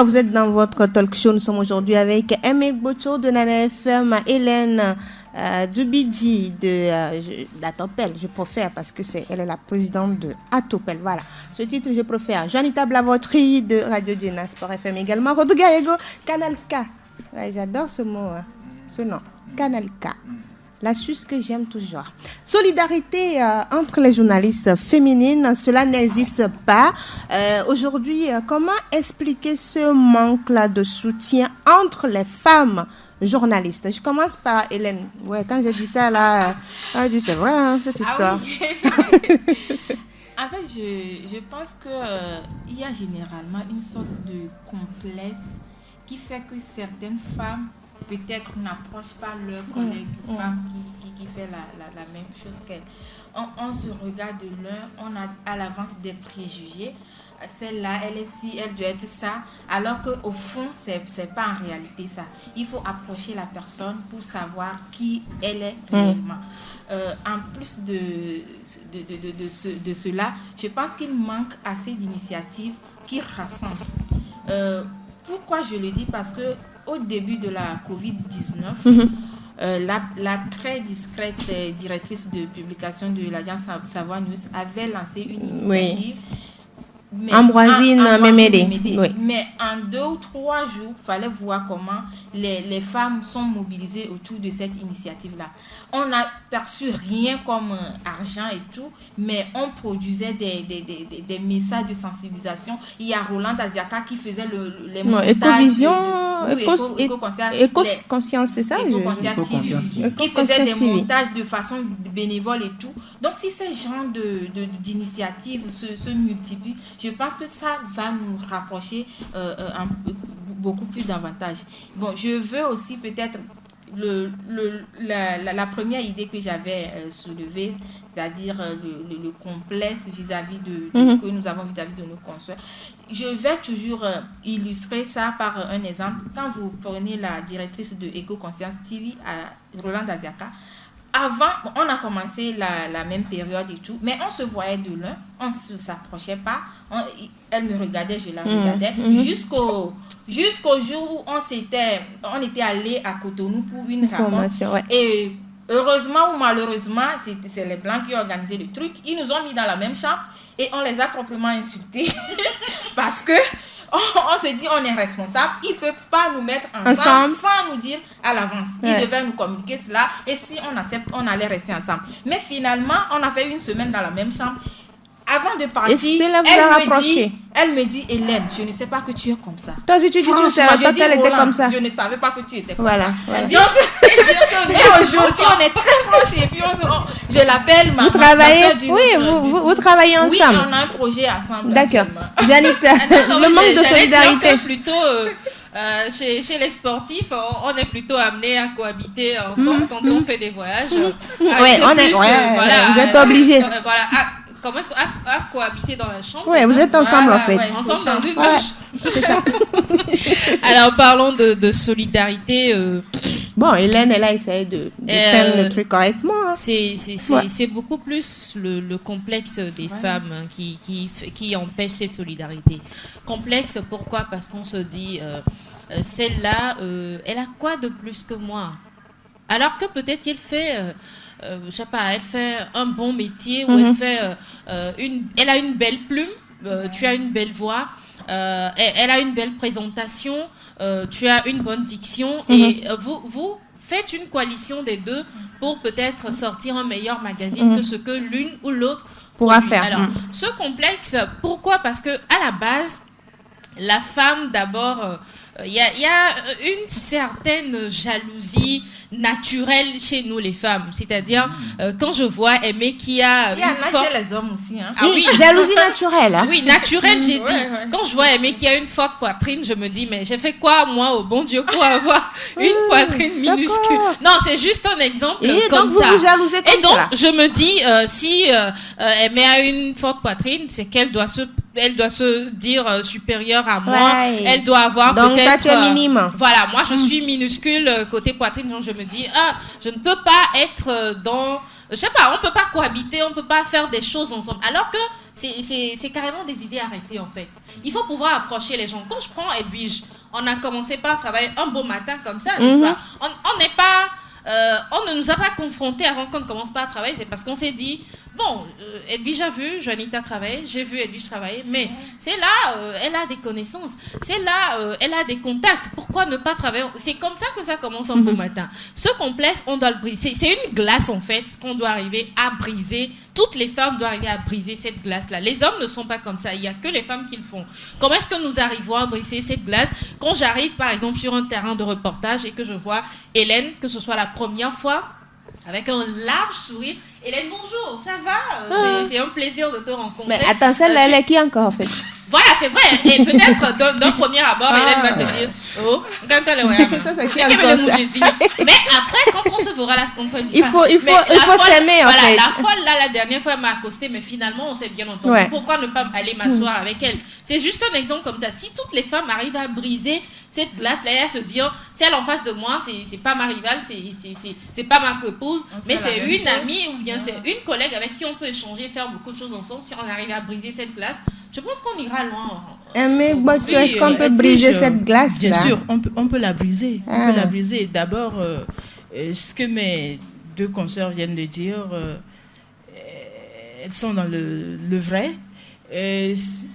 Alors, vous êtes dans votre talk show. Nous sommes aujourd'hui avec Aimé Bocho de Nana FM, Hélène Dubidji d'Atopel. Je préfère parce que elle est la présidente de Atopel. Voilà. Ce titre, je préfère. Janita Blavotri de Radio Dina Sport FM également. Rodrigo Ego, Canal K. Ouais, j'adore ce mot, hein. Ce nom. Canal K. La Suisse que j'aime toujours. Solidarité entre les journalistes féminines, cela n'existe pas. Aujourd'hui, comment expliquer ce manque-là de soutien entre les femmes journalistes? Je commence par Hélène. Ouais, quand j'ai dit ça, là, je dis c'est vrai, hein, cette histoire. Oui. En fait, je pense qu'il y a généralement une sorte de complexe qui fait que certaines femmes peut-être n'approchent pas leurs collègues femmes qui fait la même chose qu'elles. On se regarde de l'un, on a à l'avance des préjugés. Celle-là, elle est ci, elle doit être ça. Alors qu'au fond, c'est pas en réalité ça. Il faut approcher la personne pour savoir qui elle est réellement. En plus de cela, je pense qu'il manque assez d'initiatives qui rassemblent. Pourquoi je le dis? Parce que au début de la COVID-19, la très discrète directrice de publication de l'agence Savoir News avait lancé une initiative. Ambroisine Mémédé. Oui. Mais en 2 ou 3 jours, il fallait voir comment les femmes sont mobilisées autour de cette initiative-là. On n'a perçu rien comme argent et tout, mais on produisait des messages de sensibilisation. Il y a Roland Aziaka qui faisait les montages. Écovision, Éco-conscience, c'est ça? Qui faisait des montages de façon bénévole et tout. Donc, si ces genres d'initiatives se multiplient, je pense que ça va nous rapprocher beaucoup plus davantage. Bon, je veux aussi peut-être la première idée que j'avais soulevée, c'est-à-dire le complexe vis-à-vis que nous avons vis-à-vis de nos consoeurs. Je vais toujours illustrer ça par un exemple. Quand vous prenez la directrice de Éco-Conscience TV, Roland Aziaka, avant, on a commencé la même période et tout, mais on se voyait de loin, on ne s'approchait pas, elle me regardait, je la regardais, jusqu'au jour où on était allé à Cotonou pour une rencontre. Ouais. Et heureusement ou malheureusement, c'est les Blancs qui ont organisé le truc, ils nous ont mis dans la même chambre et on les a proprement insultés parce que on se dit on est responsable, ils ne peuvent pas nous mettre ensemble sans nous dire à l'avance. Ils devaient nous communiquer cela et si on accepte, on allait rester ensemble. Mais finalement, on a fait 1 semaine dans la même chambre. Avant de partir, elle me dit Hélène, je ne sais pas que tu es comme ça. Toi, si tu dis tu ne savais pas qu'elle était comme ça. Je ne savais pas que tu étais comme ça. Donc, aujourd'hui, on est très proches et puis je l'appelle ma Vous travaillez ensemble. Oui, on a un projet ensemble. D'accord. Janita, le manque de solidarité. Chez les sportifs, on est plutôt amené à cohabiter ensemble quand on fait des voyages. Vous êtes obligés. Comment est-ce à cohabiter dans la chambre? Oui, vous êtes ensemble en fait. Ensemble dans une douche. C'est ça. Alors, parlons de solidarité. Bon, Hélène, elle a essayé de faire le truc correctement. Hein. C'est beaucoup plus le complexe des femmes qui empêche ces solidarités. Complexe, pourquoi? Parce qu'on se dit, celle-là, elle a quoi de plus que moi? Alors que peut-être qu'elle fait... je sais pas, elle fait un bon métier ou elle a une belle plume, tu as une belle voix, elle a une belle présentation, tu as une bonne diction et vous faites une coalition des deux pour peut-être sortir un meilleur magazine que ce que l'une ou l'autre pourra faire. Alors, ce complexe, pourquoi? Parce que à la base, la femme d'abord, il y a une certaine jalousie naturelle chez nous les femmes, c'est-à-dire quand je vois Aimé qui a chez les hommes aussi hein. Ah oui, jalousie naturelle hein. Oui, naturelle, j'ai dit. Quand je vois Aimé qui a une forte poitrine, je me dis mais j'ai fait quoi moi au bon Dieu pour avoir une poitrine minuscule? Non, c'est juste un exemple comme donc ça. Vous jalousez comme et donc ça. Je me dis si Aimé a une forte poitrine, c'est qu'elle doit se dire supérieure à moi. Ouais. Elle doit avoir donc, peut-être... Donc, tu es minime. Voilà, moi, je suis minuscule côté poitrine. Donc, je me dis, je ne peux pas être dans... Je sais pas, on ne peut pas cohabiter, on ne peut pas faire des choses ensemble. Alors que c'est carrément des idées arrêtées en fait. Il faut pouvoir approcher les gens. Quand je prends Edwige, on a commencé par travailler un beau matin comme ça, n'est-ce pas? On n'est pas... on ne nous a pas confrontés avant qu'on ne commence pas à travailler, c'est parce qu'on s'est dit, bon, Edwige a vu Juanita travailler, j'ai vu Edwige travailler, mais c'est là, elle a des connaissances, c'est là, elle a des contacts, pourquoi ne pas travailler? C'est comme ça que ça commence un beau matin. Ce complexe, on doit le briser. C'est une glace en fait qu'on doit arriver à briser. Toutes les femmes doivent arriver à briser cette glace-là. Les hommes ne sont pas comme ça, il n'y a que les femmes qui le font. Comment est-ce que nous arrivons à briser cette glace? Quand j'arrive par exemple sur un terrain de reportage et que je vois Hélène, que ce soit la première fois, avec un large sourire. Hélène, bonjour, ça va? C'est un plaisir de te rencontrer. Mais attends, celle-là, elle est qui encore en fait? Voilà, c'est vrai. Et peut-être d'un premier abord, Hélène va se dire, oh, quand elle est ça, c'est qui encore ça? Mais après, quand on se verra là, ce qu'on peut dire. Il faut s'aimer en fait. La folle, là, la dernière fois, elle m'a accosté, mais finalement, on s'est bien entendu. Ouais. Pourquoi ne pas aller m'asseoir avec elle? C'est juste un exemple comme ça. Si toutes les femmes arrivent à briser cette glace-là, à se dire, celle en face de moi, c'est pas ma rivale, c'est pas ma épouse, mais c'est une amie ou bien c'est une collègue avec qui on peut échanger, faire beaucoup de choses ensemble. Si on arrive à briser cette glace, je pense qu'on ira loin. Mais est-ce qu'on peut briser cette glace-là? Bien sûr, on peut la briser. On peut la briser. D'abord, ce que mes deux consoeurs viennent de dire, elles sont dans le vrai.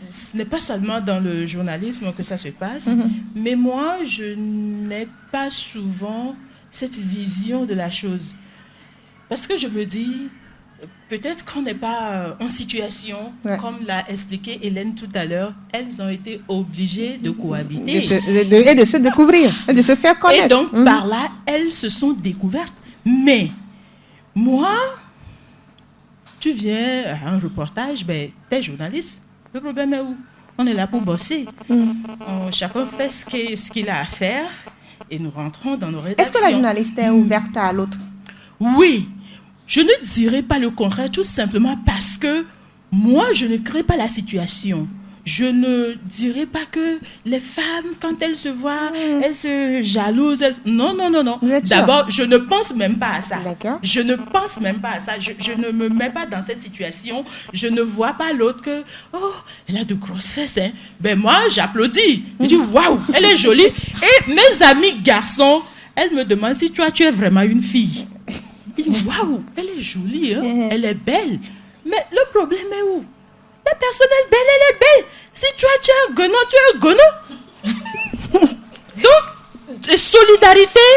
Ce n'est pas seulement dans le journalisme que ça se passe, mais moi, je n'ai pas souvent cette vision de la chose. Parce que je me dis, peut-être qu'on n'est pas en situation, comme l'a expliqué Hélène tout à l'heure, elles ont été obligées de cohabiter. Et de se découvrir, et de se faire connaître. Et donc, par là, elles se sont découvertes. Mais, moi... Tu viens à un reportage, ben, t'es journaliste. Le problème est où? On est là pour bosser. Chacun fait ce qu'il a à faire et nous rentrons dans nos rédactions. Est-ce que la journaliste est ouverte à l'autre? Oui. Je ne dirais pas le contraire, tout simplement parce que moi, je ne crée pas la situation. Je ne dirais pas que les femmes, quand elles se voient, elles se jalousent. Non. D'abord, je ne pense même pas à ça. D'accord. Je ne pense même pas à ça. Je ne me mets pas dans cette situation. Je ne vois pas l'autre que, oh, elle a de grosses fesses. Hein. Ben moi, j'applaudis. Je dis, waouh, elle est jolie. Et mes amis garçons, elles me demandent si tu es vraiment une fille. Je dis, waouh, elle est jolie, hein. Elle est belle. Mais le problème est où? La personne est belle, elle est belle. Si tu es un guenon, tu es un guenon. Donc, solidarité,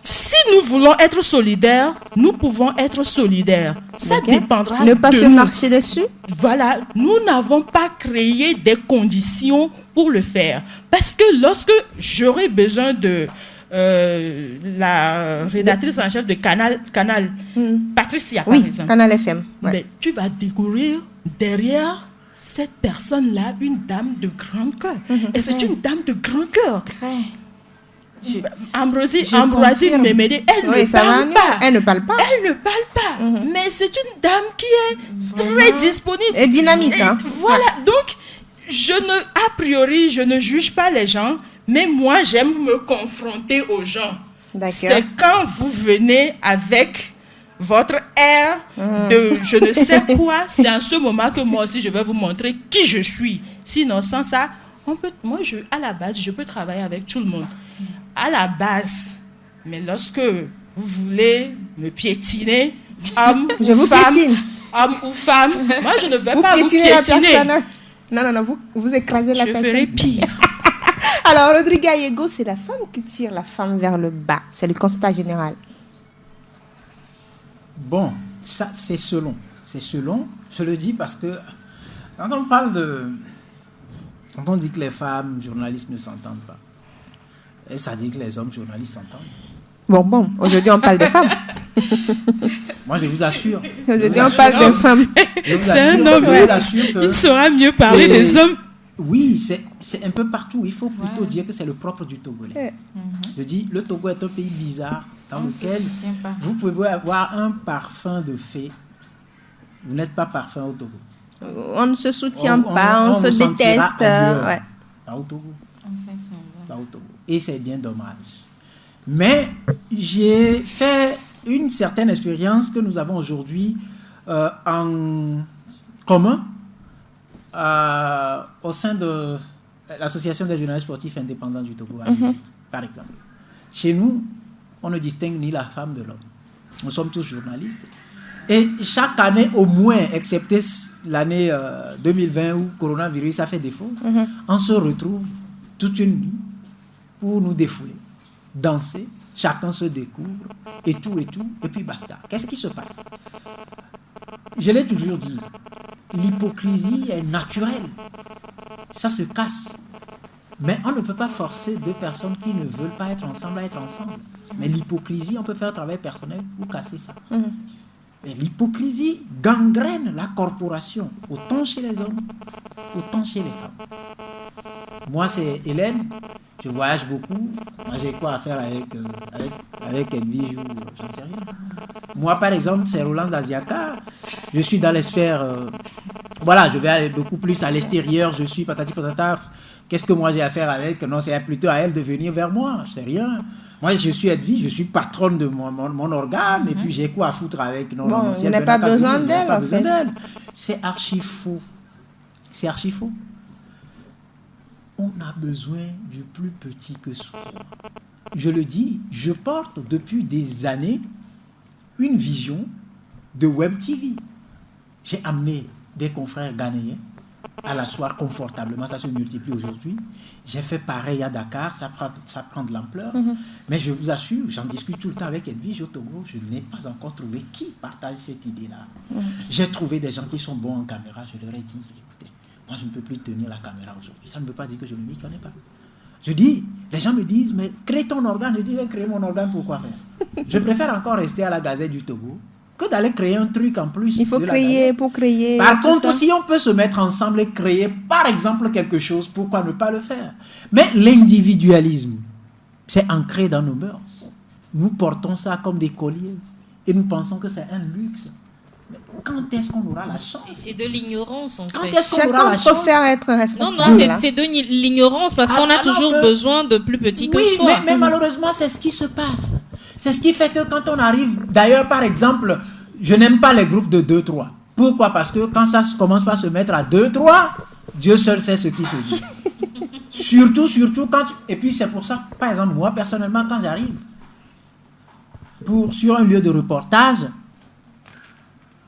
si nous voulons être solidaires, nous pouvons être solidaires. Ça dépendra de nous. Ne pas se marcher dessus. Voilà, nous n'avons pas créé des conditions pour le faire. Parce que lorsque j'aurai besoin de la rédactrice en chef de Canal Patricia, par exemple. Canal FM. Ouais. Mais tu vas découvrir derrière cette personne-là une dame de grand cœur. Et c'est une dame de grand cœur. Ambroisie Mémédé, elle ne parle pas. Mais c'est une dame qui est très disponible. Et dynamique. Voilà, donc, a priori, je ne juge pas les gens, mais moi, j'aime me confronter aux gens. D'accord. C'est quand vous venez avec votre air de je ne sais quoi, c'est en ce moment que moi aussi je vais vous montrer qui je suis. Sinon, sans ça, à la base, je peux travailler avec tout le monde. À la base. Mais lorsque vous voulez me piétiner, homme ou femme, moi je ne vais pas vous piétiner. La personne. Non, vous écrasez la personne. Je ferai pire. Alors, Rodrigue Ayego, c'est la femme qui tire la femme vers le bas. C'est le constat général. Bon, ça c'est selon. C'est selon. Je le dis parce que quand on parle quand on dit que les femmes journalistes ne s'entendent pas, et ça dit que les hommes journalistes s'entendent. Bon, aujourd'hui on parle de femmes. Moi je vous assure. Aujourd'hui on parle de femmes. C'est un homme. Il saura mieux parler des hommes. Oui, c'est un peu partout. Il faut plutôt dire que c'est le propre du Togolais. Je dis, le Togo est un pays bizarre dans lequel vous pouvez avoir un parfum de fée. Vous n'êtes pas parfum au Togo. On ne se soutient pas, on se déteste. Pas au Togo. Pas au Togo. Et c'est bien dommage. Mais j'ai fait une certaine expérience que nous avons aujourd'hui en commun. au sein de l'Association des journalistes sportifs indépendants du Togo, par exemple. Chez nous, on ne distingue ni la femme de l'homme. Nous sommes tous journalistes. Et chaque année, au moins, excepté l'année 2020 où le coronavirus a fait défaut, on se retrouve toute une nuit pour nous défouler, danser, chacun se découvre, et puis basta. Qu'est-ce qui se passe? Je l'ai toujours dit, l'hypocrisie est naturelle. Ça se casse. Mais on ne peut pas forcer deux personnes qui ne veulent pas être ensemble à être ensemble. Mais l'hypocrisie, on peut faire un travail personnel pour casser ça. Mais l'hypocrisie gangrène la corporation, autant chez les hommes, autant chez les femmes. Moi, c'est Hélène, je voyage beaucoup. Moi, j'ai quoi à faire avec Edwige ou j'en sais rien. Moi, par exemple, c'est Roland Daziaka. Je suis dans les sphères... voilà, je vais aller beaucoup plus à l'extérieur. Je suis patati patata. Qu'est-ce que moi j'ai à faire avec? Non, c'est plutôt à elle de venir vers moi. Je sais rien. Moi, je suis Edwige, je suis patronne de mon organe, et puis j'ai quoi à foutre avec? Non, bon, si vous n'avez pas besoin d'elle, en fait. C'est archi faux. C'est archi faux. On a besoin du plus petit que soi. Je le dis, je porte depuis des années une vision de Web TV. J'ai amené des confrères ghanéens à l'asseoir confortablement, ça se multiplie aujourd'hui. J'ai fait pareil à Dakar, ça prend de l'ampleur. Mais je vous assure, j'en discute tout le temps avec Edwige au Togo, je n'ai pas encore trouvé qui partage cette idée-là. J'ai trouvé des gens qui sont bons en caméra, je leur ai dit, écoutez, moi je ne peux plus tenir la caméra aujourd'hui. Ça ne veut pas dire que je ne m'y connais pas. Je dis, les gens me disent, mais crée ton organe. Je dis, je vais créer mon organe pour quoi faire? Je préfère encore rester à la Gazette du Togo que d'aller créer un truc en plus. Il faut créer pour créer. Par contre, si on peut se mettre ensemble et créer, par exemple, quelque chose, pourquoi ne pas le faire? Mais l'individualisme, c'est ancré dans nos mœurs. Nous portons ça comme des colliers et nous pensons que c'est un luxe. Mais quand est-ce qu'on aura la chance? C'est de l'ignorance, en fait. Quand est-ce qu'on aura la chance? Chacun préfère être responsable. Non, c'est de l'ignorance parce qu'on a toujours besoin de plus petit que soi. Oui, mais malheureusement, c'est ce qui se passe. C'est ce qui fait que quand on arrive... D'ailleurs, par exemple, je n'aime pas les groupes de 2-3. Pourquoi? Parce que quand ça commence par se mettre à 2-3, Dieu seul sait ce qui se dit. Surtout quand... Et puis c'est pour ça, par exemple, moi, personnellement, quand j'arrive sur un lieu de reportage,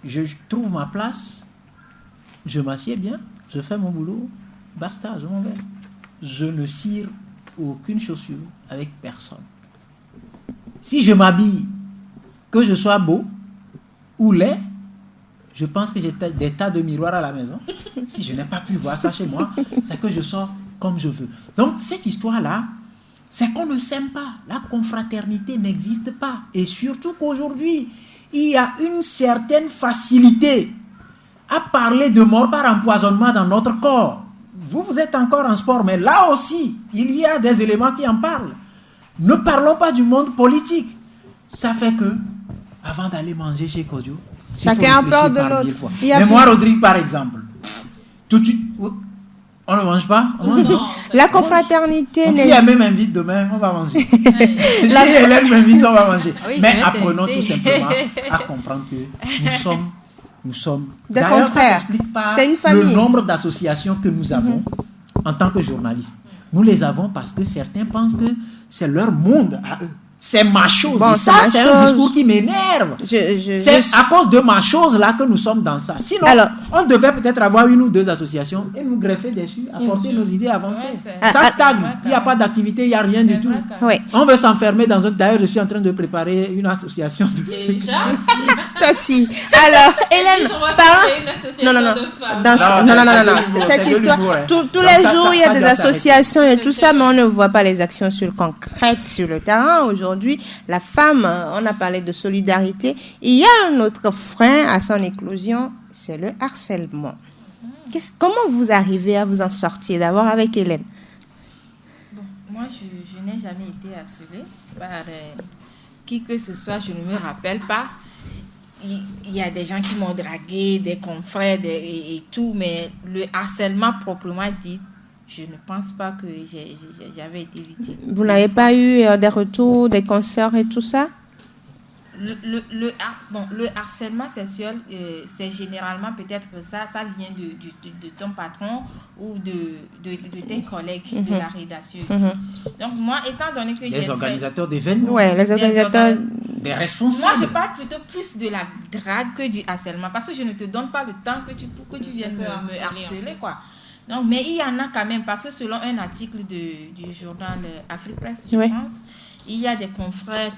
je trouve ma place, je m'assieds bien, je fais mon boulot, basta, je m'en vais. Je ne cire aucune chaussure avec personne. Si je m'habille, que je sois beau ou laid, je pense que j'ai des tas de miroirs à la maison. Si je n'ai pas pu voir ça chez moi, c'est que je sors comme je veux. Donc cette histoire-là, c'est qu'on ne s'aime pas. La confraternité n'existe pas. Et surtout qu'aujourd'hui, il y a une certaine facilité à parler de mort par empoisonnement dans notre corps. Vous êtes encore en sport, mais là aussi, il y a des éléments qui en parlent. Ne parlons pas du monde politique. Ça fait que, avant d'aller manger chez Kodjo, chacun a peur de l'autre. Mais moi, Rodrigue, par exemple, tout de suite, on ne mange pas? On mange. La confraternité... Si elle même invite demain, on va manger. Si Hélène m'invite, on va manger. Oui, mais apprenons tout simplement à comprendre que nous sommes des confrères. Ça s'explique par le nombre d'associations que nous avons en tant que journalistes. Nous les avons parce que certains pensent que c'est leur monde à eux. C'est ma chose. Bon, ça, c'est un discours qui m'énerve. C'est à cause de ma chose là que nous sommes dans ça. Sinon, on devait peut-être avoir une ou deux associations et nous greffer dessus, apporter nos idées avancées. Ça stagne. Il n'y a pas d'activité, il n'y a rien du tout. Oui. On veut s'enfermer dans un... D'ailleurs, je suis en train de préparer une association. Déjà aussi. Alors, Hélène, non. Cette histoire, tous les jours, il y a des associations et tout ça, mais on ne voit pas les actions concrètes sur le terrain. Aujourd'hui, la femme, on a parlé de solidarité. Il y a un autre frein à son éclosion, c'est le harcèlement. Comment vous arrivez à vous en sortir, d'abord avec Hélène? Bon, moi, je n'ai jamais été harcelée par qui que ce soit, je ne me rappelle pas. Il y a des gens qui m'ont dragué, des confrères et tout, mais le harcèlement proprement dit, je ne pense pas que j'avais été victime. Vous n'avez pas eu des retours, des concerts et tout ça? le harcèlement sexuel, c'est généralement peut-être que ça vient de ton patron ou de tes collègues de la rédaction. Donc moi, étant donné que les organisateurs d'événements, les organisateurs, des responsables. Moi, je parle plutôt plus de la drague que du harcèlement, parce que je ne te donne pas le temps que tu viennes me harceler, quoi. Donc, mais il y en a quand même, parce que selon un article du journal Afripresse, je pense, il y a des confrères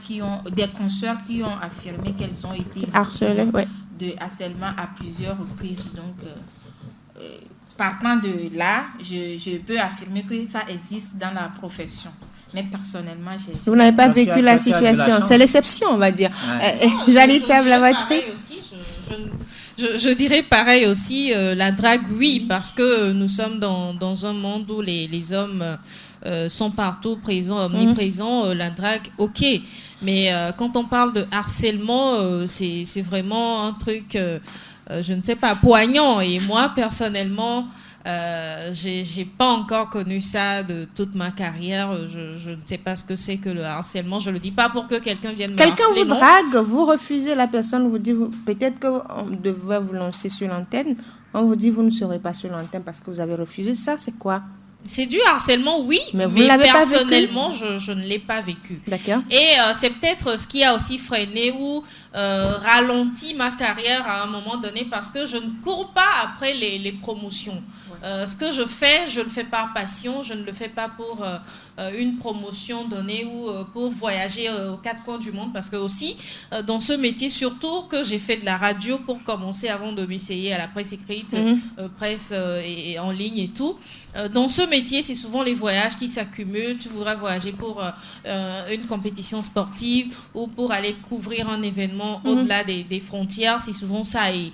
des consoeurs qui ont affirmé qu'elles ont été harcelées de harcèlement à plusieurs reprises. Donc, partant de là, je peux affirmer que ça existe dans la profession. Mais personnellement, vous n'avez pas vécu la situation. C'est l'exception, on va dire. Véritable la batterie. Je dirais pareil aussi, la drague, oui, parce que nous sommes dans un monde où les hommes sont partout présents, omniprésents. La drague, ok. Mais quand on parle de harcèlement, c'est vraiment un truc, je ne sais pas, poignant. Et moi, personnellement, j'ai pas encore connu ça de toute ma carrière. Je ne sais pas ce que c'est que le harcèlement. Je le dis pas pour que quelqu'un vienne me harceler. Quelqu'un vous drague, vous refusez la personne, vous dit peut-être qu'on devrait vous lancer sur l'antenne. On vous dit vous ne serez pas sur l'antenne parce que vous avez refusé. Ça, c'est quoi? C'est du harcèlement, oui, mais personnellement, je ne l'ai pas vécu. D'accord. Et c'est peut-être ce qui a aussi freiné ou ralenti ma carrière à un moment donné, parce que je ne cours pas après les promotions. Ce que je fais, je le fais par passion, je ne le fais pas pour une promotion donnée ou pour voyager aux quatre coins du monde, parce que aussi, dans ce métier, surtout que j'ai fait de la radio pour commencer avant de m'essayer à la presse écrite, presse et en ligne et tout. Dans ce métier, c'est souvent les voyages qui s'accumulent. Tu voudrais voyager pour une compétition sportive ou pour aller couvrir un événement au-delà des frontières. C'est souvent ça. Et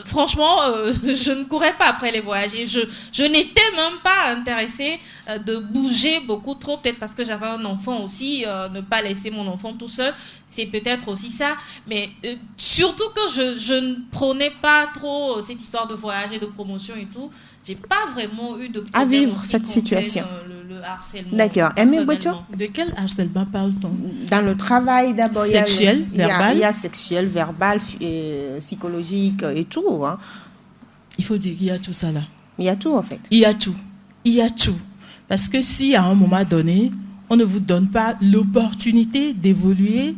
franchement, je ne courais pas après les voyages. Et je n'étais même pas intéressée de bouger beaucoup trop, peut-être parce que j'avais un enfant aussi. Ne pas laisser mon enfant tout seul, c'est peut-être aussi ça. Mais surtout que je ne prônais pas trop cette histoire de voyage et de promotion et tout. J'ai pas vraiment eu de problème à vivre cette situation. Le harcèlement. D'accord. Aimé Bocho, de quel harcèlement parle-t-on? Dans le travail, d'abord, sexuel, verbal. Il y a sexuel, verbal, psychologique et tout. Hein. Il faut dire qu'il y a tout ça là. Il y a tout en fait. Il y a tout. Il y a tout. Parce que si à un moment donné, on ne vous donne pas l'opportunité d'évoluer,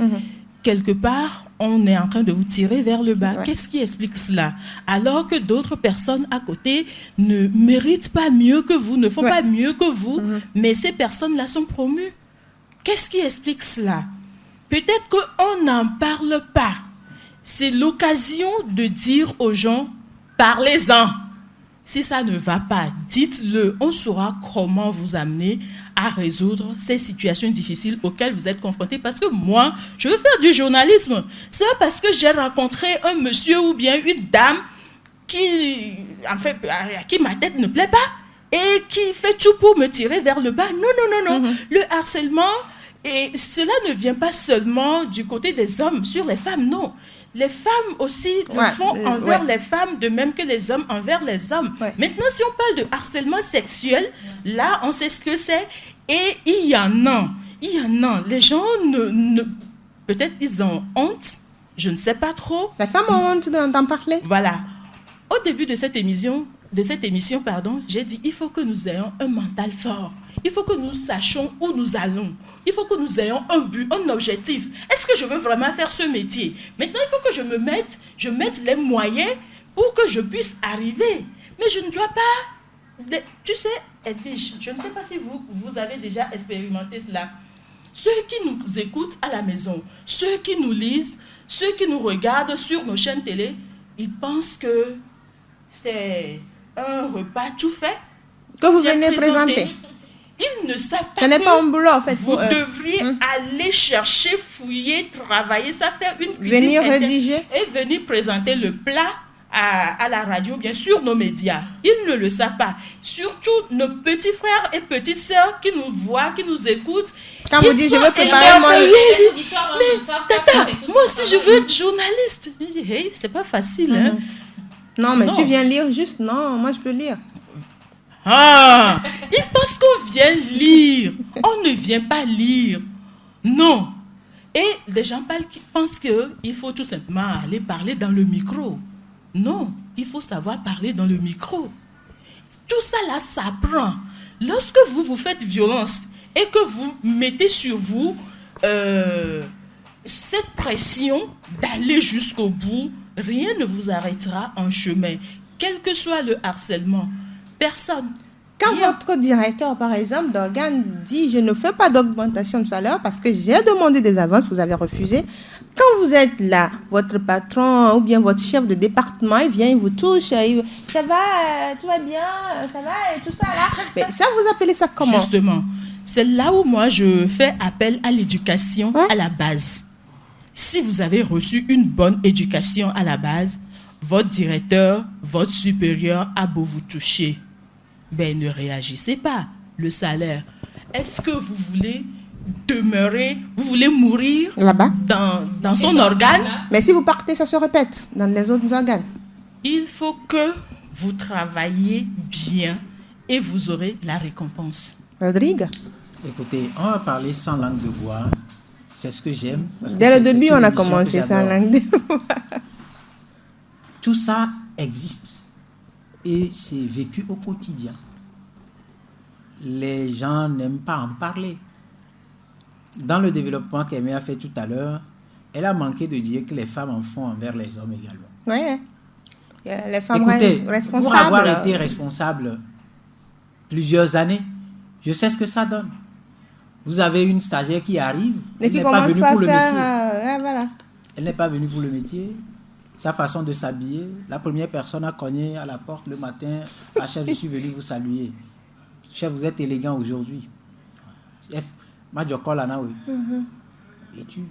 quelque part, on est en train de vous tirer vers le bas. Qu'est-ce qui explique cela? Alors que d'autres personnes à côté ne méritent pas mieux que vous, ne font pas mieux que vous, mais ces personnes-là sont promues. Qu'est-ce qui explique cela? Peut-être qu'on n'en parle pas. C'est l'occasion de dire aux gens, parlez-en. Si ça ne va pas, dites-le. On saura comment vous amener à résoudre ces situations difficiles auxquelles vous êtes confrontés. Parce que moi, je veux faire du journalisme. C'est pas parce que j'ai rencontré un monsieur ou bien une dame à qui ma tête ne plaît pas et qui fait tout pour me tirer vers le bas. Non. Le harcèlement, et cela ne vient pas seulement du côté des hommes sur les femmes, non. Les femmes aussi le font envers les femmes, de même que les hommes envers les hommes. Maintenant, si on parle de harcèlement sexuel, là, on sait ce que c'est. Et il y en a. Les gens, peut-être ils ont honte, je ne sais pas trop. Les femmes ont honte d'en parler. Voilà. Au début de cette émission, j'ai dit, il faut que nous ayons un mental fort. Il faut que nous sachions où nous allons. Il faut que nous ayons un but, un objectif. Est-ce que je veux vraiment faire ce métier? Maintenant, il faut que je mette les moyens pour que je puisse arriver. Mais je ne dois pas... Tu sais, Edwige, je ne sais pas si vous avez déjà expérimenté cela. Ceux qui nous écoutent à la maison, ceux qui nous lisent, ceux qui nous regardent sur nos chaînes télé, ils pensent que c'est un repas tout fait. Que vous venez présenter. Ils ne savent pas. Ce n'est pas un boulot, en fait. Vous devriez aller chercher, fouiller, travailler, ça faire une cuisine. Venir rédiger. Et venir présenter le plat à la radio, bien sûr, nos médias. Ils ne le savent pas. Surtout nos petits frères et petites sœurs qui nous voient, qui nous écoutent. Quand vous dites, je veux préparer mon... Mais tata, moi aussi, je veux être journaliste. Je dis, hey, c'est pas facile. Hein? Non, mais tu viens lire juste. Non, moi, je peux lire. Ah, ils pensent qu'on vient lire. On ne vient pas lire. Non. Et les gens pensent qu'il faut tout simplement aller parler dans le micro. Non, il faut savoir parler dans le micro. Tout ça là s'apprend. Lorsque vous vous faites violence et que vous mettez sur vous cette pression d'aller jusqu'au bout, rien ne vous arrêtera en chemin. Quel que soit le harcèlement, personne. Quand votre directeur, par exemple, d'organe dit « Je ne fais pas d'augmentation de salaire parce que j'ai demandé des avances, vous avez refusé », quand vous êtes là, votre patron ou bien votre chef de département, il vient, il vous touche, il « Ça va, tout va bien, ça va » et tout ça là. Mais ça, vous appelez ça comment? Justement, c'est là où moi je fais appel à l'éducation à la base. Si vous avez reçu une bonne éducation à la base, votre directeur, votre supérieur a beau vous toucher, ben ne réagissez pas. Le salaire, est-ce que vous voulez demeurer, vous voulez mourir là-bas dans son organe? Mais si vous partez, ça se répète dans les autres organes. Il faut que vous travailliez bien et vous aurez la récompense. Rodrigue? Écoutez, on va parler sans langue de bois. C'est ce que j'aime. Dès le début, on a commencé sans langue de bois. Tout ça existe et c'est vécu au quotidien. Les gens n'aiment pas en parler. Dans le développement qu'Aimé a fait tout à l'heure, elle a manqué de dire que les femmes en font envers les hommes également. Oui, les femmes responsables. Pour avoir été responsable plusieurs années, je sais ce que ça donne. Vous avez une stagiaire qui arrive, elle n'est pas venue pour le métier. Voilà. Elle n'est pas venue pour le métier. Sa façon de s'habiller, la première personne a cogné à la porte le matin. Ah, chef, je suis venu vous saluer. Chef, vous êtes élégant aujourd'hui. Chef,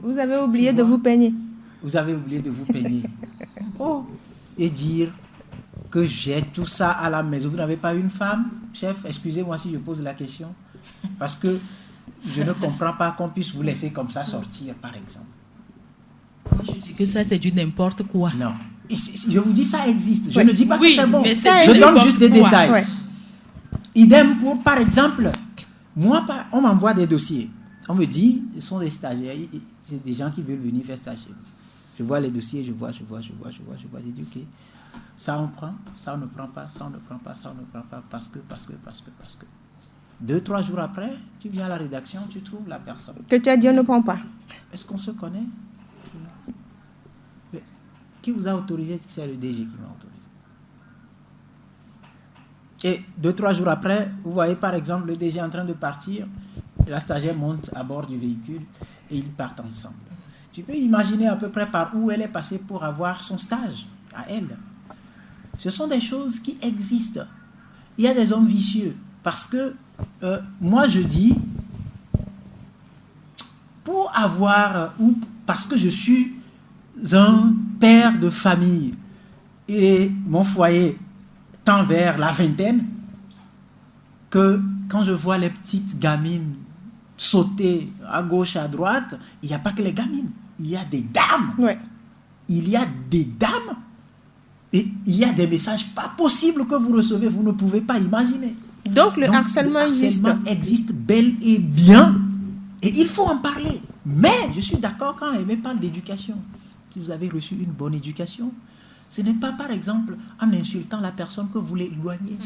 vous avez oublié de vous peigner. Vous avez oublié de vous peigner. Et dire que j'ai tout ça à la maison. Vous n'avez pas une femme, chef? Excusez-moi si je pose la question. Parce que je ne comprends pas qu'on puisse vous laisser comme ça sortir, par exemple. Je dis que ça, c'est du n'importe quoi. Non. Et je vous dis, ça existe. Je ne dis pas que c'est bon. Je donne juste des détails. Ouais. Idem pour, par exemple, moi, on m'envoie des dossiers. On me dit, ce sont des stagiaires. C'est des gens qui veulent venir faire stagiaire. Je vois les dossiers, je vois. J'ai dit, ok, ça on prend, ça on ne prend pas, ça on ne prend pas, ça on ne prend pas, parce que. 2-3 jours après, tu viens à la rédaction, tu trouves la personne. Que tu as dit, on ne prend pas. Est-ce qu'on se connaît? Mais qui vous a autorisé? C'est le DG qui m'a autorisé. Et 2-3 jours après, vous voyez par exemple le DG en train de partir, et la stagiaire monte à bord du véhicule et ils partent ensemble. Tu peux imaginer à peu près par où elle est passée pour avoir son stage à elle. Ce sont des choses qui existent. Il y a des hommes vicieux. Parce que moi je dis, pour avoir, ou parce que je suis un père de famille et mon foyer tend vers la vingtaine, que quand je vois les petites gamines sauter à gauche, à droite, il n'y a pas que les gamines, il y a des dames. Ouais. Il y a des dames et il y a des messages pas possibles que vous recevez, vous ne pouvez pas imaginer. Donc le harcèlement existe bel et bien et il faut en parler. Mais je suis d'accord quand Aimé parle d'éducation. Si vous avez reçu une bonne éducation, ce n'est pas par exemple en insultant la personne que vous l'éloignez.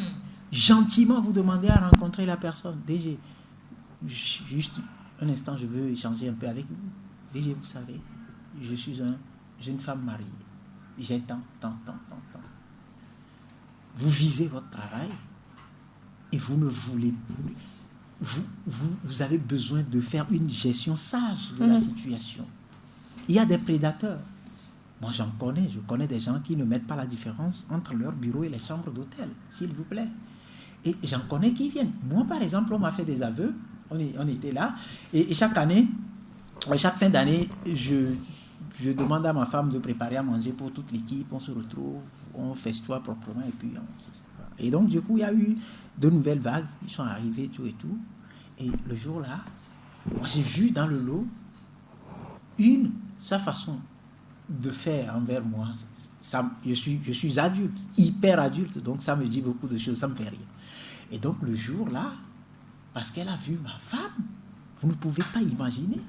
Gentiment vous demandez à rencontrer la personne. DG, juste un instant, je veux échanger un peu avec vous. DG, vous savez, je suis une femme mariée. J'ai tant. Vous visez votre travail et vous ne voulez plus. Vous avez besoin de faire une gestion sage de la situation. Il y a des prédateurs. Moi, je connais des gens qui ne mettent pas la différence entre leur bureau et les chambres d'hôtel, s'il vous plaît. Et j'en connais qui viennent. Moi, par exemple, on m'a fait des aveux. On était là. Et chaque année, chaque fin d'année, je demande à ma femme de préparer à manger pour toute l'équipe. On se retrouve, on festoie proprement. Et donc, du coup, il y a eu de nouvelles vagues. Ils sont arrivés, tout et tout. Et le jour-là, moi, j'ai vu dans le lot sa façon de faire envers moi. Je suis adulte, hyper adulte. Donc, ça me dit beaucoup de choses. Ça me fait rire. Et donc, le jour-là, parce qu'elle a vu ma femme, vous ne pouvez pas imaginer.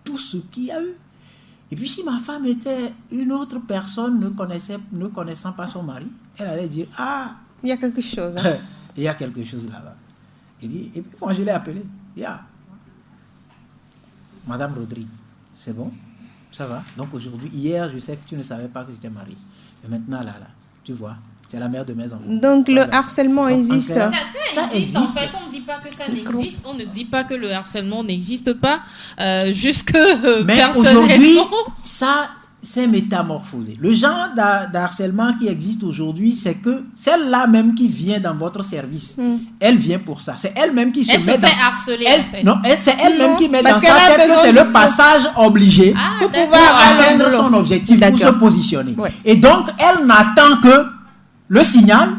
tout ce qu'il y a eu. Et puis si ma femme était une autre personne ne connaissant pas son mari, elle allait dire, ah, il y a quelque chose. Hein? Il y a quelque chose là-bas. Et puis moi je l'ai appelé. Madame Rodrigue, c'est bon? Ça va? Donc aujourd'hui, hier, je sais que tu ne savais pas que j'étais marié. Mais maintenant, là, tu vois, c'est la mère de mes enfants. Donc le harcèlement existe. Ça existe. En fait, on ne dit pas que ça n'existe. On ne dit pas que le harcèlement n'existe pas. Jusque mais aujourd'hui, ça s'est métamorphosé. Le genre d'harcèlement qui existe aujourd'hui, c'est que celle-là même qui vient dans votre service, elle vient pour ça. C'est elle-même qui se met fait harceler. En fait. Non, c'est elle-même qui met dans sa tête que c'est le passage obligé pour pouvoir atteindre son objectif, pour se positionner. Ouais. Et donc, elle n'attend que le signal,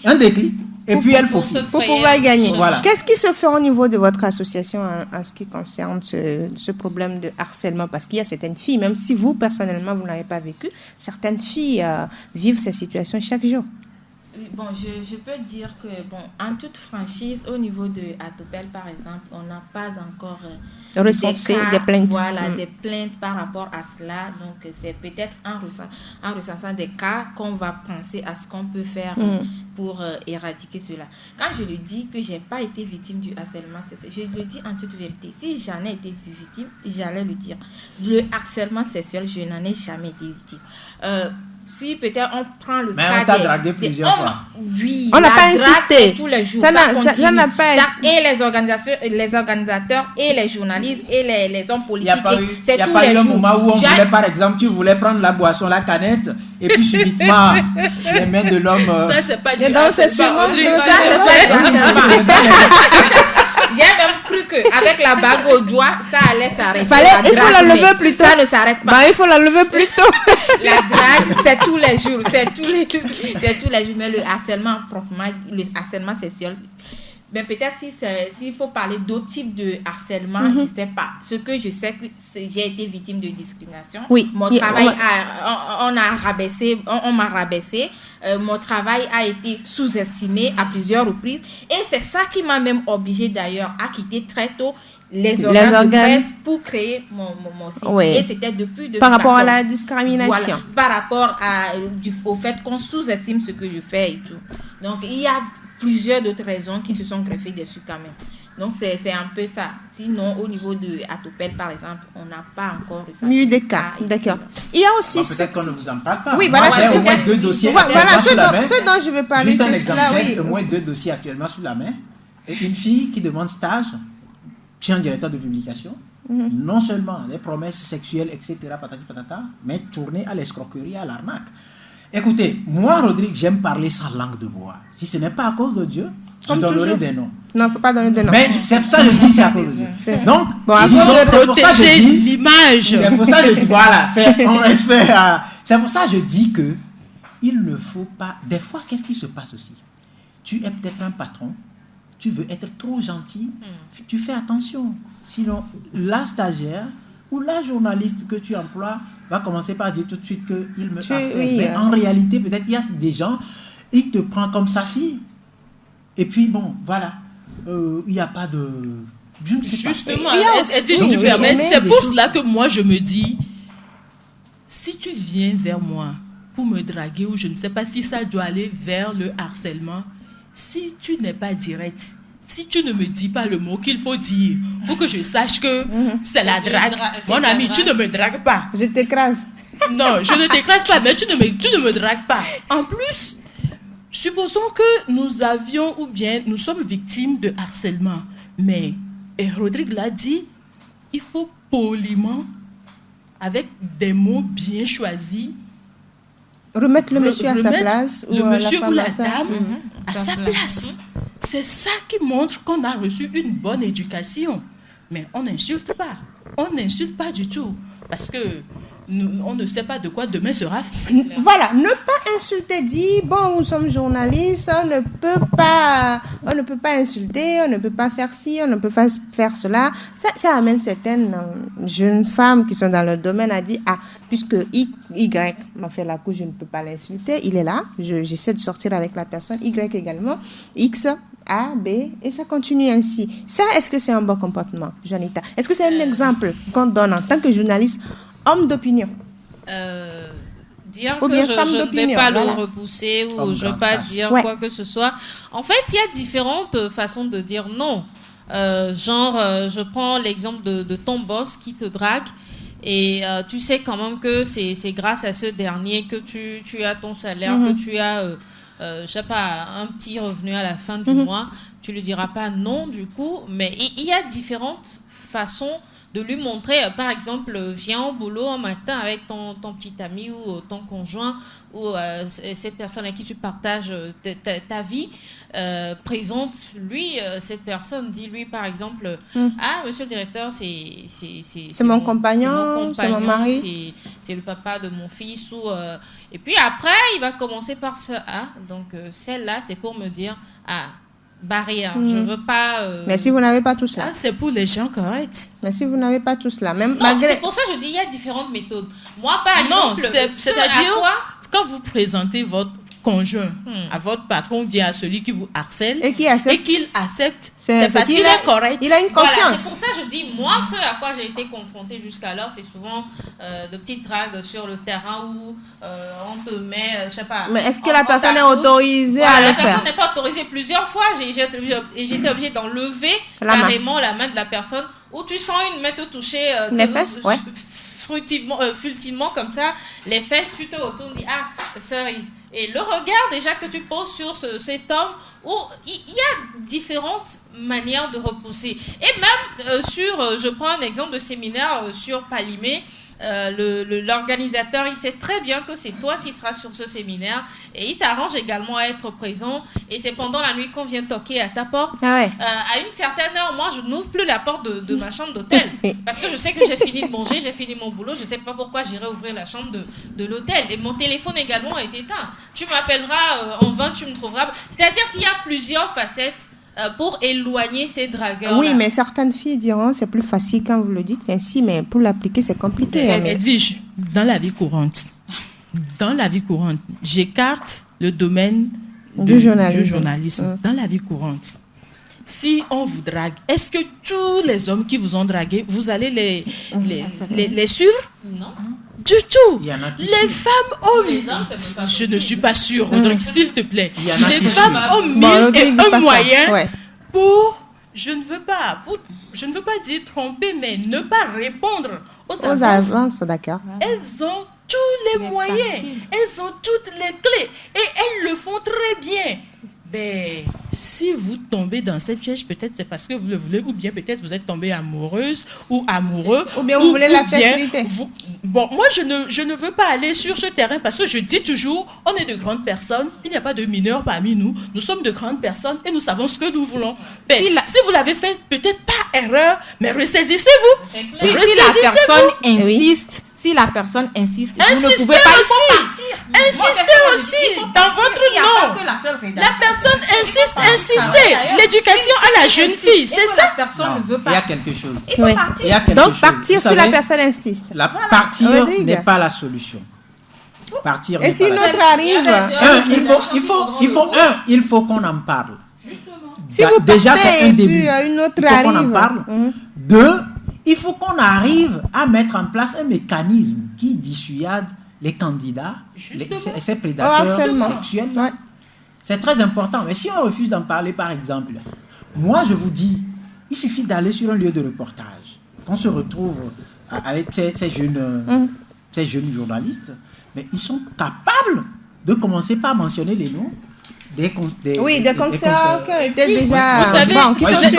un déclic. Et puis elle faut pouvoir gagner. Voilà. Qu'est-ce qui se fait au niveau de votre association en ce qui concerne ce problème de harcèlement? Parce qu'il y a certaines filles, même si vous, personnellement, vous n'avez pas vécu, certaines filles vivent ces situations chaque jour. Bon, je peux dire que, en toute franchise, au niveau de Atopel, par exemple, on n'a pas encore recensé des plaintes. Voilà, des plaintes par rapport à cela. Donc, c'est peut-être en recensant des cas qu'on va penser à ce qu'on peut faire pour éradiquer cela. Quand je le dis que je n'ai pas été victime du harcèlement sexuel, je le dis en toute vérité. Si j'en ai été victime, j'allais le dire. Le harcèlement sexuel, je n'en ai jamais été victime. Si peut-être on prend le mais cas on t'a dragué plusieurs fois. Oui, on n'a pas insisté. Tous les jours. Ça n'a pas. Et les organisateurs et les journalistes et les hommes politiques. Il n'y a pas eu un moment où on voulait, par exemple, tu voulais prendre la boisson, la canette, et puis subitement, les mains de l'homme. Ça, c'est pas du J'ai même cru qu'avec la bague au doigt, ça allait s'arrêter. Il faut la lever plus tôt. Ça ne s'arrête pas. Il faut la lever plus tôt. La drague, c'est tous les jours. C'est tous les jours. Mais le harcèlement proprement, le harcèlement sexuel, mais peut-être s'il faut parler d'autres types de harcèlement, je ne sais pas. Ce que je sais, que j'ai été victime de discrimination. Oui. Mon travail, on m'a rabaissé. Mon travail a été sous-estimé à plusieurs reprises. Et c'est ça qui m'a même obligée d'ailleurs à quitter très tôt les organes de presse pour créer mon site. Oui. Et c'était depuis par rapport à la discrimination. Voilà, par rapport au fait qu'on sous-estime ce que je fais et tout. Donc, il y a plusieurs d'autres raisons qui se sont greffées dessus quand même. Donc, c'est un peu ça. Sinon, au niveau de Atopel, par exemple, on n'a pas encore eu des cas. D'accord. Il y a aussi... peut-être qu'on ne vous en parle pas. Oui, voilà, c'est au moins 2 dossiers. Voilà, ce dont je veux parler, juste c'est cela. Oui. Au moins 2 dossiers actuellement sous la main. Et une fille qui demande stage chez un directeur de publication. Non seulement des promesses sexuelles, etc., patati patata, mais tourner à l'escroquerie, à l'arnaque. Écoutez, moi, Rodrigue, j'aime parler sans langue de bois. Si ce n'est pas à cause de Dieu, je donnerai des noms. Non, il ne faut pas donner de noms. Mais c'est pour ça que je dis c'est à cause de Dieu. Donc, c'est pour ça que je dis l'image. C'est pour ça que je dis, voilà, on respecte. C'est pour ça que je dis que il ne faut pas... Des fois, qu'est-ce qui se passe aussi? Tu es peut-être un patron, tu veux être trop gentil, tu fais attention. Sinon, la stagiaire ou la journaliste que tu emploies va commencer par dire tout de suite qu'il me harcèle. Mais en réalité, peut-être il y a des gens, il te prend comme sa fille. Et puis bon, voilà. Il n'y a pas de... Je ne sais Justement, pas. C'est pour cela que moi je me dis, si tu viens vers moi pour me draguer, ou je ne sais pas si ça doit aller vers le harcèlement, si tu n'es pas direct, si tu ne me dis pas le mot qu'il faut dire pour que je sache que c'est la drague, mon ami, tu ne me dragues pas. Je t'écrase. Non, je ne t'écrase pas, mais tu ne me dragues pas. En plus, supposons que nous sommes victimes de harcèlement, mais Rodrigue l'a dit, il faut poliment, avec des mots bien choisis, remettre le monsieur à sa place, ou la femme ou la à dame à sa place. C'est ça qui montre qu'on a reçu une bonne éducation. Mais on n'insulte pas. On n'insulte pas du tout. Parce que on ne sait pas de quoi demain sera fait. Voilà, ne pas insulter, dire, bon, nous sommes journalistes, on ne peut pas insulter, on ne peut pas faire ci, on ne peut pas faire cela. Ça amène certaines jeunes femmes qui sont dans le domaine à dire, puisque Y m'a fait la couche, je ne peux pas l'insulter, il est là, j'essaie de sortir avec la personne, Y également, X A, B, et ça continue ainsi. Ça, est-ce que c'est un bon comportement, Juanita? Est-ce que c'est un exemple qu'on donne en tant que journaliste, homme d'opinion? Dire ou que bien je ne vais pas le repousser ou je ne vais pas dire quoi que ce soit. En fait, il y a différentes façons de dire non. Je prends l'exemple de ton boss qui te drague et tu sais quand même que c'est grâce à ce dernier que tu as ton salaire, que tu as, je sais pas, un petit revenu à la fin du mois. Tu lui diras pas non du coup, mais il y a différentes façons de lui montrer, par exemple, viens au boulot un matin avec ton petit ami ou ton conjoint ou cette personne à qui tu partages ta vie, présente-lui cette personne, dis-lui par exemple, ah, monsieur le directeur, c'est mon compagnon, c'est mon mari, c'est le papa de mon fils, et puis après, il va commencer par se faire, ah, donc celle-là, c'est pour me dire, ah, barrière. Je veux pas. Mais si vous n'avez pas tout cela. Ah, c'est pour les gens corrects. Mais si vous n'avez pas tout cela, même non, malgré. C'est pour ça que je dis il y a différentes méthodes. Moi, par exemple, c'est-à-dire quand vous présentez votre conjoint à votre patron ou bien à celui qui vous harcèle et qu'il accepte, c'est parce qu'il est correct. Il a une conscience. Voilà, c'est pour ça que je dis, moi, ce à quoi j'ai été confrontée jusqu'alors, c'est souvent de petites dragues sur le terrain où on te met, je sais pas. Mais est-ce que la personne est autorisée à le faire? La personne n'est pas autorisée. Plusieurs fois, j'étais obligée d'enlever carrément la main de la personne où tu sens une main te toucher les fesses, furtivement comme ça, les fesses, tu te retournes, dis, ah, sorry. Et le regard déjà que tu poses sur cet homme, où il y a différentes manières de repousser. Et même je prends un exemple de séminaire sur Palimé, l'organisateur, il sait très bien que c'est toi qui seras sur ce séminaire et il s'arrange également à être présent et c'est pendant la nuit qu'on vient toquer à ta porte. À une certaine heure, moi, je n'ouvre plus la porte de ma chambre d'hôtel parce que je sais que j'ai fini de manger, j'ai fini mon boulot, je ne sais pas pourquoi j'irai ouvrir la chambre de l'hôtel. Et mon téléphone également est éteint. Tu m'appelleras en vain, tu me trouveras. C'est-à-dire qu'il y a plusieurs facettes pour éloigner ces dragueurs. Oui, mais certaines filles diront c'est plus facile quand vous le dites ainsi, mais pour l'appliquer, c'est compliqué. Edwige, dans la vie courante, j'écarte le domaine du journalisme. Dans la vie courante, si on vous drague, est-ce que tous les hommes qui vous ont dragué, vous allez les suivre? Non. Du tout. Les femmes ont... Je ne suis pas sûre, Rodrigue, s'il te plaît. Les femmes ont mis un moyen pour... Je ne veux pas dire tromper, mais ne pas répondre aux avances. D'accord. Elles ont tous les moyens. Elles ont toutes les clés. Et elles le font très bien. Ben, si vous tombez dans cette piège, peut-être c'est parce que vous le voulez, ou bien peut-être vous êtes tombée amoureuse ou amoureux. Ou bien vous voulez la facilité. Bon, moi, je ne veux pas aller sur ce terrain parce que je dis toujours, on est de grandes personnes, il n'y a pas de mineurs parmi nous, nous sommes de grandes personnes et nous savons ce que nous voulons. Ben, si vous l'avez fait, peut-être pas erreur, mais ressaisissez-vous. Si la personne insiste... Si la personne insiste, vous ne pouvez pas partir. Insistez aussi dans votre nom. La personne insistez. L'éducation à la jeune fille, c'est ça. La personne ne veut pas. Il y a quelque chose. Il faut partir. Donc partir si la personne insiste. Partir n'est pas la solution. Partir. Et si une autre arrive, il faut qu'on en parle. Si vous déjà c'est un début. Une autre il faut qu'on en parle. Deux, il faut qu'on arrive à mettre en place un mécanisme qui dissuade les candidats, ces prédateurs sexuels. Ouais. C'est très important. Mais si on refuse d'en parler, par exemple, moi je vous dis, il suffit d'aller sur un lieu de reportage. On se retrouve avec ces jeunes journalistes, mais ils sont capables de commencer par mentionner les noms des concerts qui étaient déjà... Vous savez, ce n'est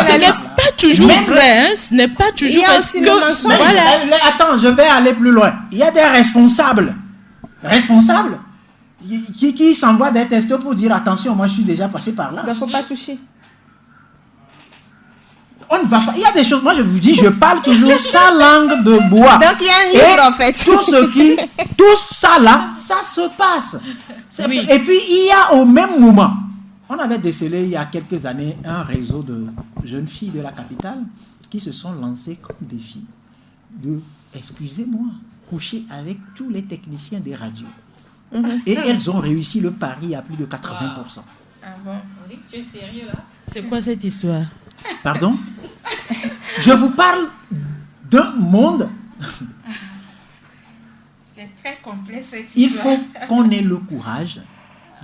pas toujours vrai. Ce n'est pas toujours parce que... Voilà. Attends, je vais aller plus loin. Il y a des responsables qui s'envoient des textos pour dire attention, moi je suis déjà passé par là. Il ne faut pas toucher. On ne va pas. Il y a des choses, moi je vous dis, je parle toujours sans langue de bois. Donc il y a un livre en fait. Tout ça là, ça se passe. Oui. Et puis il y a au même moment, on avait décelé il y a quelques années un réseau de jeunes filles de la capitale qui se sont lancées comme défi de, excusez-moi, coucher avec tous les techniciens des radios. Et elles ont réussi le pari à plus de 80%. Ah bon? Monique, tu es sérieux là? C'est quoi cette histoire? Pardon? Je vous parle d'un monde. C'est très complexe cette Il histoire. faut qu'on ait le courage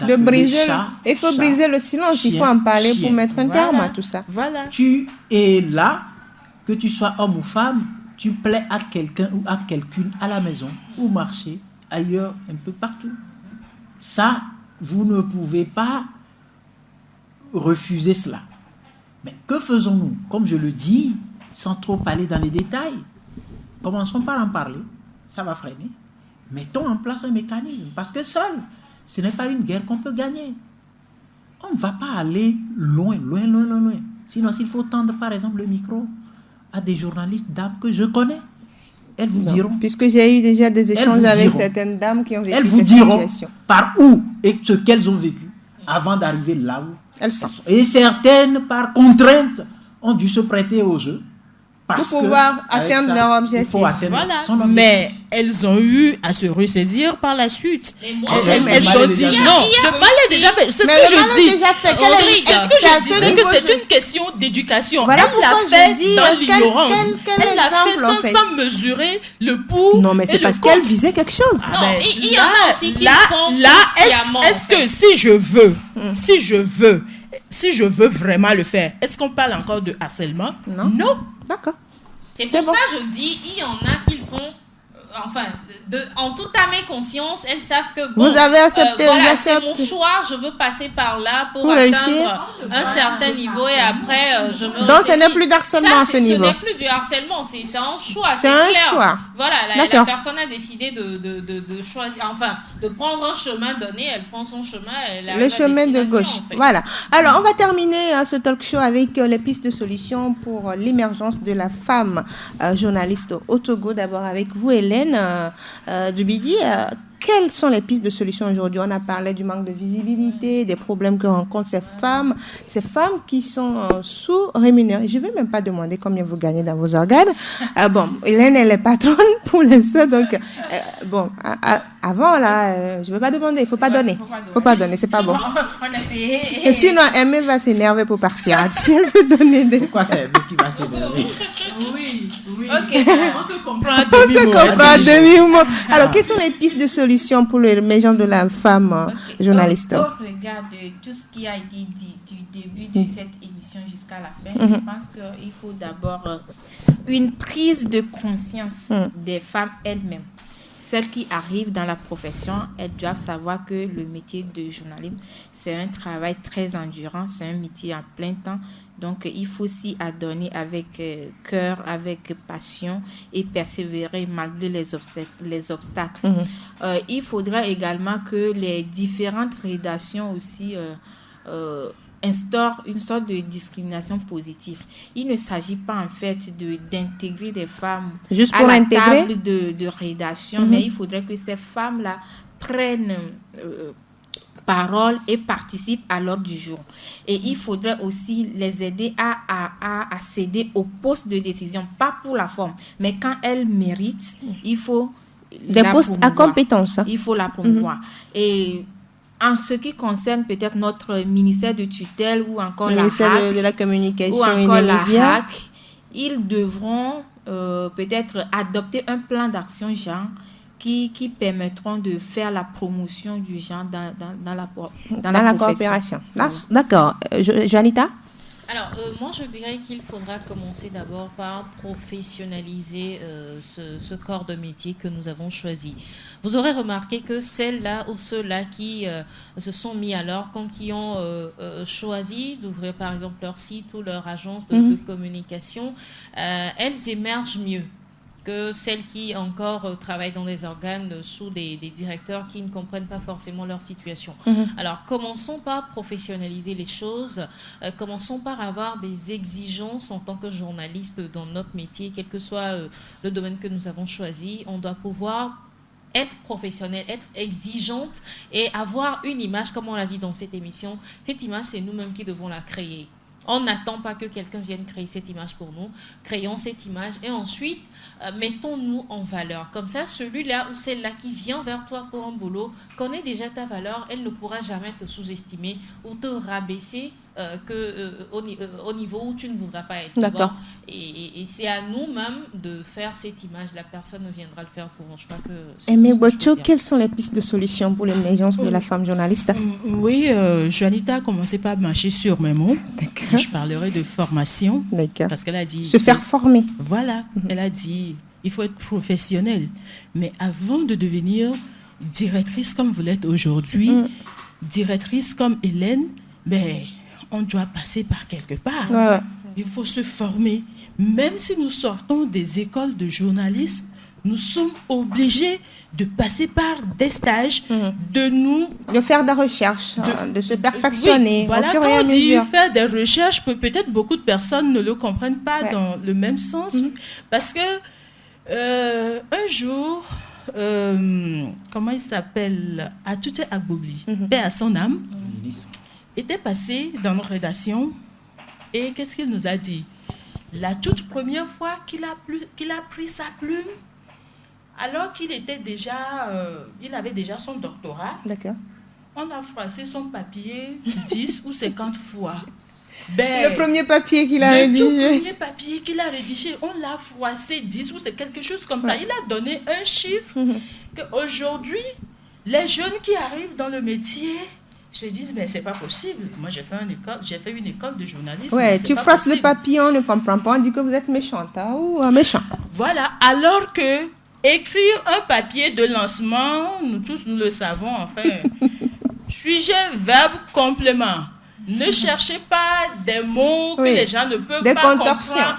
De briser, chat, il faut chat, briser le silence, il faut chien, en parler chien. pour mettre un Voilà. terme à tout ça. Voilà. Tu es là, que tu sois homme ou femme, tu plais à quelqu'un ou à quelqu'une à la maison, au marché, ailleurs, un peu partout. Ça, vous ne pouvez pas refuser cela. Mais que faisons-nous? Comme je le dis, sans trop aller dans les détails, commençons par en parler, ça va freiner. Mettons en place un mécanisme, parce que seul, ce n'est pas une guerre qu'on peut gagner. On ne va pas aller loin. Sinon, s'il faut tendre, par exemple, le micro à des journalistes dames que je connais, elles vous Non, diront. puisque j'ai eu déjà des échanges vous avec diront. certaines dames qui ont vécu Elles vous cette diront situation. par où et ce qu'elles ont vécu avant d'arriver là où Elles sont. Et certaines, par contrainte, ont dû se prêter au jeu. Parce Pour pouvoir que, avec atteindre ça, leur il objectif. faut atteindre Voilà. son objectif. Mais elles ont eu à se ressaisir par la suite. Mais moi, Elles mal ont est dit déjà fait. non, Il y a le mal est aussi- déjà fait. C'est Mais ce que le mal je est dis. déjà fait. Rodrigue, Est-ce Est-ce que que c'est à je ce disais niveau que c'est je- une question d'éducation. Voilà Elle pourquoi l'a je fait dis, dans quel l'ignorance. exemple, Elle l'a fait en fait? sans mesurer le pour. Non, mais et c'est le parce contre. qu'elle visait quelque chose. Ah Non, ben, il y en a aussi qui là, font là, consciemment, est-ce en fait. que si je veux vraiment le faire, est-ce qu'on parle encore de harcèlement? Non. D'accord. C'est C'est pour bon. ça que je dis, il y en a qui le font, en toute âme et conscience, elles savent que bon, Vous avez accepté, voilà, j'accepte. c'est mon choix, je veux passer par là pour Pour atteindre réussir. un certain niveau et après je me Donc, ce ressaisis. n'est plus d'harcèlement à ce niveau. Ce n'est plus du harcèlement, c'est un choix. C'est un clair. choix. Voilà, la D'accord. personne a décidé de choisir, enfin, de prendre un chemin donné, elle prend son chemin. Elle arrive Le à chemin de destination, gauche. en fait. Voilà. Alors, on va terminer ce talk show avec les pistes de solutions pour l'émergence de la femme journaliste au Togo. D'abord avec vous, Hélène Dubidi. Quelles sont les pistes de solutions aujourd'hui? On a parlé du manque de visibilité, des problèmes que rencontrent ces femmes qui sont sous-rémunérées. Je ne vais même pas demander combien vous gagnez dans vos organes. Bon, Hélène, elle est patronne pour l'instant, donc avant, là, je ne vais pas demander, il ne faut pas donner. Il ne faut pas donner, c'est pas bon. On a payé. Et sinon, Aimé va s'énerver pour partir. Si elle veut donner des... Pourquoi c'est elle qui va s'énerver? Oui. Ok. On se comprend à On se demi-mot. comprend à demi-mot. Alors, quelles sont les pistes de solutions pour l'émergence de la femme journaliste? Au regard de tout ce qui a été dit du début de cette émission jusqu'à la fin, je pense qu'il faut d'abord une prise de conscience des femmes elles-mêmes. Celles qui arrivent dans la profession, elles doivent savoir que le métier de journaliste, c'est un travail très endurant, c'est un métier en plein temps. Donc, il faut s'y adonner avec cœur, avec passion et persévérer malgré les obstacles. Il faudra également que les différentes rédactions aussi instaurent une sorte de discrimination positive. Il ne s'agit pas en fait d'intégrer des femmes Juste à pour la intégrer? table de rédaction, mais il faudrait que ces femmes-là prennent parole et participent à l'ordre du jour. Et il faudrait aussi les aider à céder au poste de décision, pas pour la forme, mais quand elles méritent, il faut Des la postes à promouvoir. compétence. Il faut la promouvoir. Et en ce qui concerne peut-être notre ministère de tutelle ou encore Le la ministère HAC, de la ou communication et encore des la médias. HAC, ils devront peut-être adopter un plan d'action genre qui permettront de faire la promotion du genre dans la profession. coopération. Voilà. D'accord. Joanita? Alors, moi, je dirais qu'il faudra commencer d'abord par professionnaliser ce corps de métier que nous avons choisi. Vous aurez remarqué que celles-là ou ceux-là qui se sont mis à leur compte, qui ont choisi d'ouvrir par exemple leur site ou leur agence de communication, elles émergent mieux que celles qui encore travaillent dans des organes sous des directeurs qui ne comprennent pas forcément leur situation. Alors, commençons par professionnaliser les choses, commençons par avoir des exigences en tant que journaliste dans notre métier, quel que soit le domaine que nous avons choisi. On doit pouvoir être professionnel, être exigeante et avoir une image, comme on l'a dit dans cette émission. Cette image, c'est nous-mêmes qui devons la créer. On n'attend pas que quelqu'un vienne créer cette image pour nous. Créons cette image et ensuite, mettons-nous en valeur. Comme ça, celui-là ou celle-là qui vient vers toi pour un boulot connaît déjà ta valeur. Elle ne pourra jamais te sous-estimer ou te rabaisser au niveau où tu ne voudras pas être. D'accord. Et c'est à nous-mêmes de faire cette image. La personne viendra le faire pour nous. Je crois que... Aimé Bocho, quelles sont les pistes de solutions pour l'émergence de la femme journaliste? Oui, Juanita a commencé par marcher sur mes mots. D'accord. Je parlerai de formation. D'accord. Parce qu'elle a dit... Se faire former. Voilà. Elle a dit, il faut être professionnel. Mais avant de devenir directrice comme vous l'êtes aujourd'hui, directrice comme Hélène, ben, on doit passer par quelque part. Ouais. Il faut se former. Même si nous sortons des écoles de journalisme, nous sommes obligés de passer par des stages, de faire des recherches, de se perfectionner, oui, voilà, au fur et à mesure. Faire des recherches, peut-être beaucoup de personnes ne le comprennent pas dans le même sens, parce que un jour, comment il s'appelle, Atouté Agbobli, paix à son âme, était passé dans nos rédactions et qu'est-ce qu'il nous a dit? La toute première fois qu'il a pris sa plume, alors qu'il était déjà, il avait déjà son doctorat. D'accord. On a froissé son papier 10 ou 50 fois. Le premier papier qu'il a rédigé. Le premier papier qu'il a rédigé, on l'a froissé 10 ou c'est quelque chose comme ça. Il a donné un chiffre qu'aujourd'hui, les jeunes qui arrivent dans le métier se disent, mais c'est pas possible. Moi, j'ai fait une école de journalisme. Ouais, tu froisses le papier, on ne comprend pas, on dit que vous êtes méchante ou méchant. Voilà, alors que écrire un papier de lancement, nous tous nous le savons, enfin, sujet, verbe, complément. Ne cherchez pas des mots que les gens ne peuvent pas comprendre.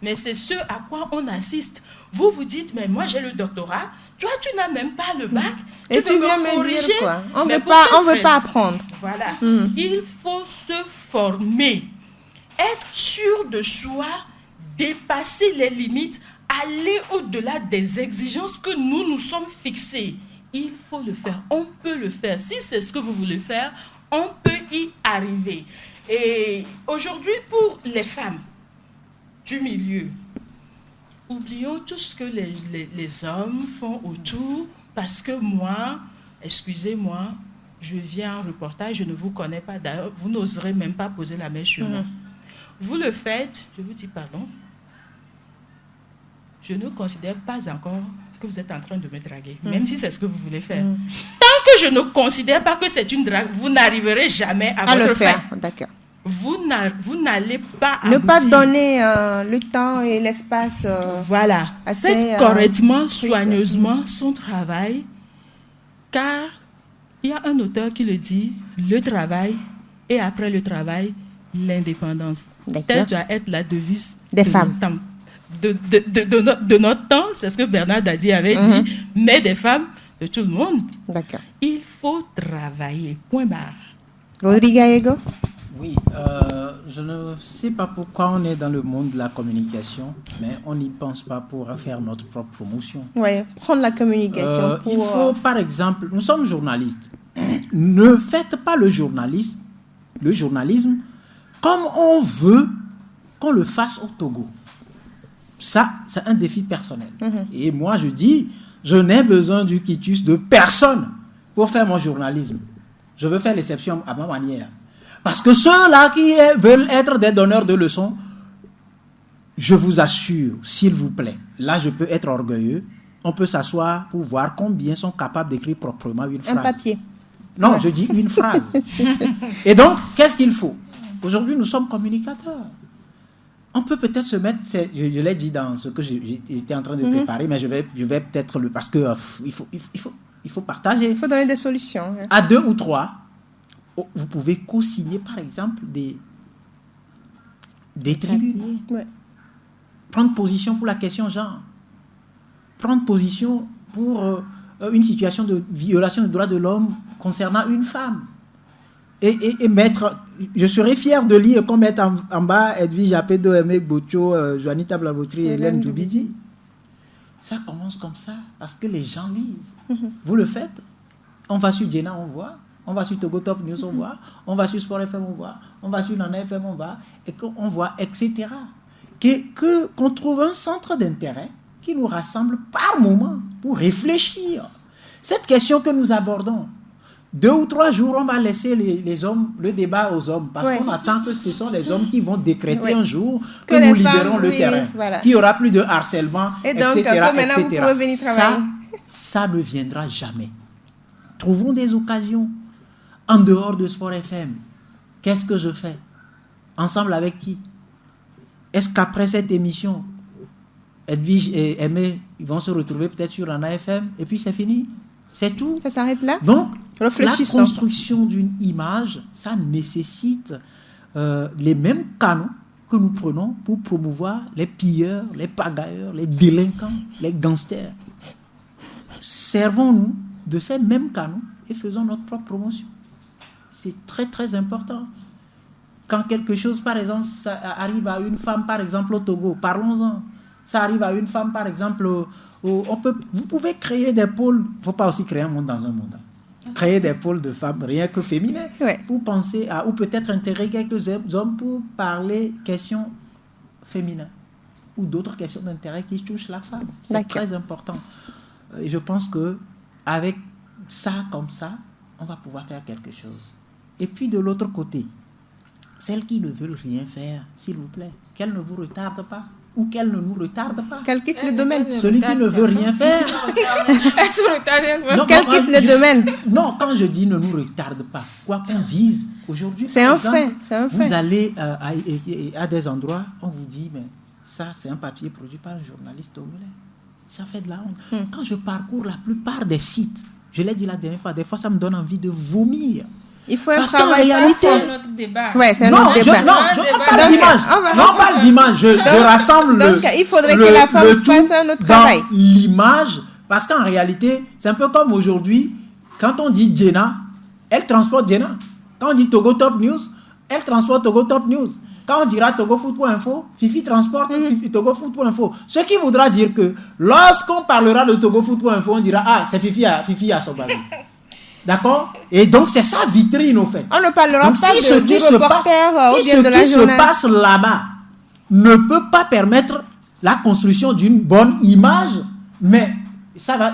Mais c'est ce à quoi on assiste. Vous vous dites, mais moi j'ai le doctorat, toi tu n'as même pas le bac. Et tu viens me dire quoi? On ne veut pas apprendre. Voilà. Il faut se former, être sûr de soi, dépasser les limites, aller au-delà des exigences que nous sommes fixées. Il faut le faire, on peut le faire. Si c'est ce que vous voulez faire, on peut y arriver. Et aujourd'hui, pour les femmes du milieu, oublions tout ce que les hommes font autour, parce que moi, excusez-moi, je viens en reportage, je ne vous connais pas. D'ailleurs, vous n'oserez même pas poser la main sur moi. Vous le faites, je vous dis pardon, je ne considère pas encore que vous êtes en train de me draguer, même si c'est ce que vous voulez faire. Tant que je ne considère pas que c'est une drague, vous n'arriverez jamais à votre le faire. fin. D'accord. Vous n'allez pas ne aboutir. Pas donner le temps et l'espace. Voilà. Faites correctement, soigneusement son travail, car il y a un auteur qui le dit, le travail et après le travail, l'indépendance. Telle doit être la devise des femmes. De notre temps, c'est ce que Bernard Dadi avait dit, mais des femmes, de tout le monde. D'accord. Il faut travailler, point barre. Rodrigue Ego? Oui, je ne sais pas pourquoi on est dans le monde de la communication, mais on n'y pense pas pour faire notre propre promotion. Oui, prendre la communication pour... Il faut, par exemple, nous sommes journalistes. Ne faites pas le journalisme comme on veut qu'on le fasse au Togo. Ça, c'est un défi personnel. Et moi, je dis, je n'ai besoin du quitus de personne pour faire mon journalisme. Je veux faire l'exception à ma manière. Parce que ceux-là qui veulent être des donneurs de leçons, je vous assure, s'il vous plaît, là, je peux être orgueilleux. On peut s'asseoir pour voir combien sont capables d'écrire proprement une phrase. Un papier. Non, je dis une phrase. Et donc, qu'est-ce qu'il faut? Aujourd'hui, nous sommes communicateurs. On peut peut-être se mettre, je l'ai dit dans ce que j'étais en train de préparer, mais je vais peut-être parce que il faut partager. Il faut donner des solutions. À 2 ou 3, vous pouvez co-signer par exemple des tribunes. Ouais. Prendre position pour la question genre. Prendre position pour une situation de violation des droits de l'homme concernant une femme. Et mettre, je serais fier de lire qu'on mette en bas Edwige Apedo, Aimé Bocho, Juanita Blavotri et Hélène Djoubidji. Ça commence comme ça, parce que les gens lisent. Vous le faites, on va sur Djena, on voit. On va sur Togo Top News, on voit. On va sur Sport FM, on voit. On va sur Nana FM, on voit. Et qu'on voit, etc. Qu'on trouve un centre d'intérêt qui nous rassemble par moment pour réfléchir. Cette question que nous abordons, 2 ou 3 jours, on va laisser les hommes, le débat aux hommes, parce qu'on attend que ce sont les hommes qui vont décréter un jour que nous libérons le terrain, qu'il n'y aura plus de harcèlement, et donc, etc. Vous pouvez venir travailler. Ça ne viendra jamais. Trouvons des occasions en dehors de Sport FM. Qu'est-ce que je fais? Ensemble avec qui? Est-ce qu'après cette émission, Edwige et Aimé, ils vont se retrouver peut-être sur Nana FM et puis c'est fini? C'est tout. Ça s'arrête là? Donc, la construction d'une image, ça nécessite les mêmes canons que nous prenons pour promouvoir les pilleurs, les pagailleurs, les délinquants, les gangsters. Servons-nous de ces mêmes canons et faisons notre propre promotion. C'est très, très important. Quand quelque chose, par exemple, ça arrive à une femme, par exemple, au Togo, parlons-en. Ça arrive à une femme, par exemple, vous pouvez créer des pôles. Il ne faut pas aussi créer un monde dans un monde. Créer des pôles de femmes, rien que féminins, pour penser à, ou peut-être intégrer quelques hommes pour parler questions féminines ou d'autres questions d'intérêt qui touchent la femme. C'est très important. Et je pense qu'avec ça, comme ça, on va pouvoir faire quelque chose. Et puis de l'autre côté, celles qui ne veulent rien faire, s'il vous plaît, qu'elles ne vous retardent pas. Ou qu'elle ne nous retarde pas. Qu'elle quitte le domaine. Celui qui ne veut rien faire. Qu'elle quitte le domaine. Non, quand je dis ne nous retarde pas, quoi qu'on dise, aujourd'hui, c'est un fait. Vous allez à des endroits, on vous dit, mais ça, c'est un papier produit par un journaliste togolais. Ça fait de la honte. Quand je parcours la plupart des sites, je l'ai dit la dernière fois, des fois, ça me donne envie de vomir. Il faut parce qu'en réalité, c'est un autre débat. Ouais, c'est un autre débat. On parle d'image. Je rassemble donc, il faudrait que la femme fasse un autre travail. L'image, parce qu'en réalité, c'est un peu comme aujourd'hui, quand on dit Jenna, elle transporte Jenna. Quand on dit Togo Top News, elle transporte Togo Top News. Quand on dira TogoFoot.info, Fifi transporte TogoFoot.info. Ce qui voudra dire que lorsqu'on parlera de TogoFoot.info, on dira ah, c'est Fifi à son bateau. D'accord? Et donc, c'est ça vitrine, au fait. On ne parlera donc, pas si du reporter ou bien de la journaliste. Si ce qui se passe là-bas ne peut pas permettre la construction d'une bonne image, mais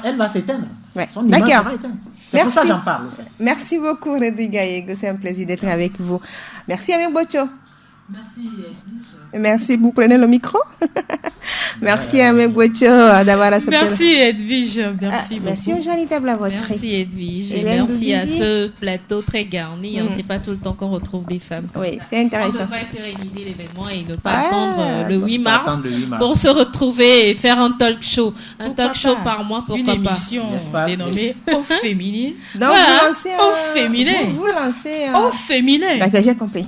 elle va s'éteindre. Ouais. Son image va éteindre. C'est pour ça que j'en parle, en fait. Merci beaucoup, Reddy Gallego. C'est un plaisir d'être avec vous. Merci, Amin Bocho. Merci. Merci, vous prenez le micro. Merci à Amin Bocho d'avoir accepté. Merci Edwige, merci beaucoup. Merci aux Joanita Blavotre. Merci Edwige et merci à ce plateau très garni. C'est pas tout le temps qu'on retrouve des femmes. Oui, c'est intéressant. On devrait pérenniser l'événement et ne pas attendre le 8 mars pour se retrouver et faire un talk show. Un talk show par mois, pourquoi pas. Une émission dénommée Au Féminin. Donc vous lancez Au Féminin. Vous lancez Au Féminin. D'accord, j'ai compris.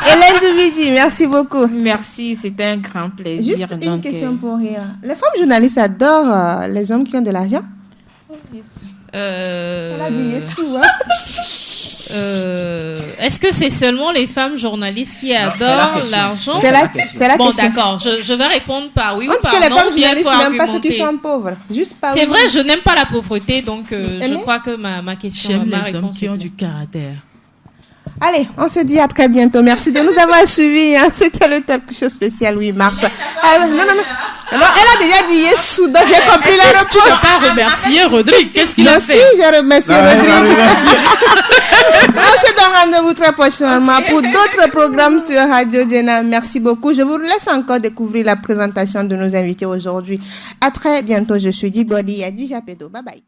Hélène Dubidji, merci beaucoup. Merci, c'était un grand plaisir. Juste une question pour rire. Les femmes journalistes adorent les hommes qui ont de l'argent? Elle a dit Yessou, hein? Est-ce que c'est seulement les femmes journalistes qui adorent l'argent? C'est la question. Bon, d'accord, je vais répondre par oui ou par non. Les femmes journalistes n'aiment pas ceux qui sont pauvres. C'est vrai, je n'aime pas la pauvreté, donc je crois que ma question, j'aime ma les réponse hommes qui ont du caractère. Allez, on se dit à très bientôt. Merci de nous avoir suivis. C'était le talk show spécial 8 mars. Non, elle a déjà dit Yessou, donc j'ai compris la réponse. Tu n'as pas remercié Rodrigue. Qu'est-ce qu'il a fait? Merci, j'ai remercié Rodrigue. On se donne rendez-vous très prochainement pour d'autres programmes sur Radio Jenna. Merci beaucoup. Je vous laisse encore découvrir la présentation de nos invités aujourd'hui. À très bientôt. Je suis Dibodi Adija Pedo. Bye bye.